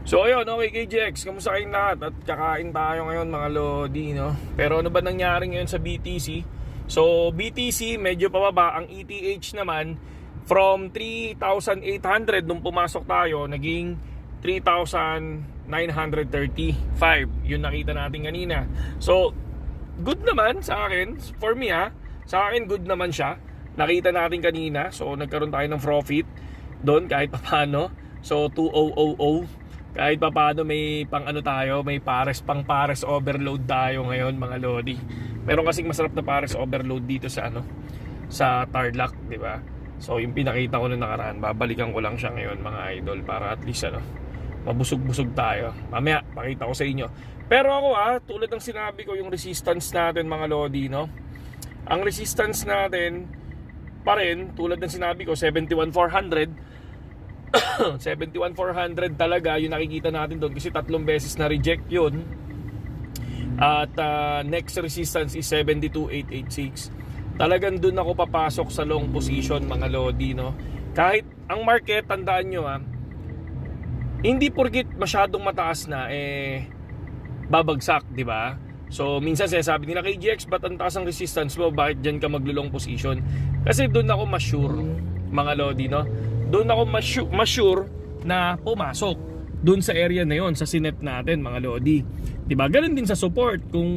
So ayun, okay KJX, kamusta kayong lahat? At kakain tayo ngayon mga lodi, no? Pero ano ba nangyari ngayon sa BTC? So BTC medyo pababa, ang ETH naman from 3,800 nung pumasok tayo, naging 3,935. Yun nakita natin kanina. So good naman sa akin, for me sa akin good naman siya. Nakita natin kanina, so nagkaroon tayo ng profit doon kahit paano. So 2,000. Kahit pa paano may pang ano tayo, may pang pares overload tayo ngayon mga lodi. Meron kasing masarap na pares overload dito sa sa Tarlac, di ba? So yung pinakita ko nung nakaraan, babalikan ko lang siya ngayon mga idol para at least mabusog-busog tayo. Mamaya pakita ko sa inyo. Pero ako tulad ng sinabi ko, yung resistance natin mga lodi, no? Ang resistance natin pa rin, tulad ng sinabi ko, 71,400. 71,400 talaga yung nakikita natin doon kasi 3 beses na reject yun. At next resistance is 72,886. Talagang doon ako papasok sa long position mga lodi, no? Kahit ang market, tandaan nyo hindi porkit masyadong mataas na babagsak, di ba? So minsan sinasabi nila kay GX, ba't ang taas ang resistance mo? Bakit dyan ka maglo-long position? Kasi doon ako ma-sure mga lodi, no? Doon ako ma-sure na pumasok doon sa area na yon, sa sinet natin mga lodi. Diba? Ganun din sa support. Kung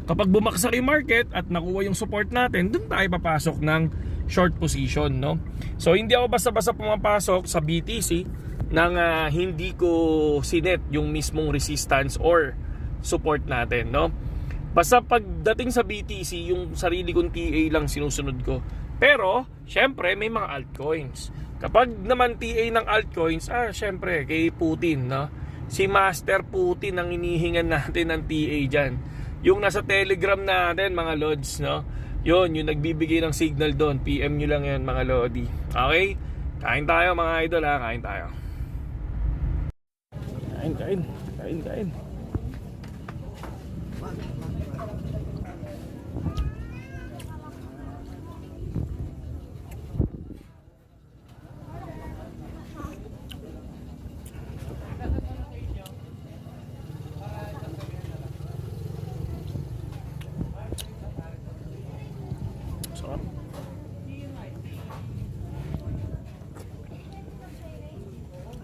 kapag bumaksak yung market at nakuha yung support natin, doon tayo papasok ng short position, no? So hindi ako basta-basta pumapasok sa BTC nang hindi ko sinet yung mismong resistance or support natin, no? Basta pagdating sa BTC, yung sarili kong TA lang sinusunod ko. Pero syempre may mga altcoins. Kapag naman TA ng altcoins, syempre kay Putin, no? Si Master Putin ang inihingan natin ng TA dyan. Yung nasa Telegram natin mga lods, no? Yun, yung nagbibigay ng signal doon. PM nyo lang yan mga lodi. Okay? Kain tayo mga idol kain tayo. Kain.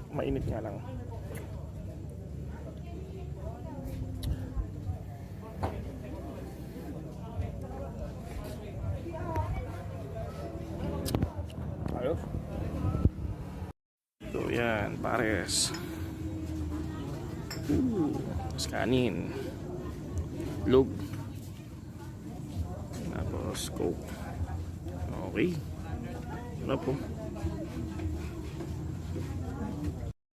Mainit nga lang. Ayo. So yan, pares. Tapos kanin. Log. Tapos coke. Okay. Sarap po.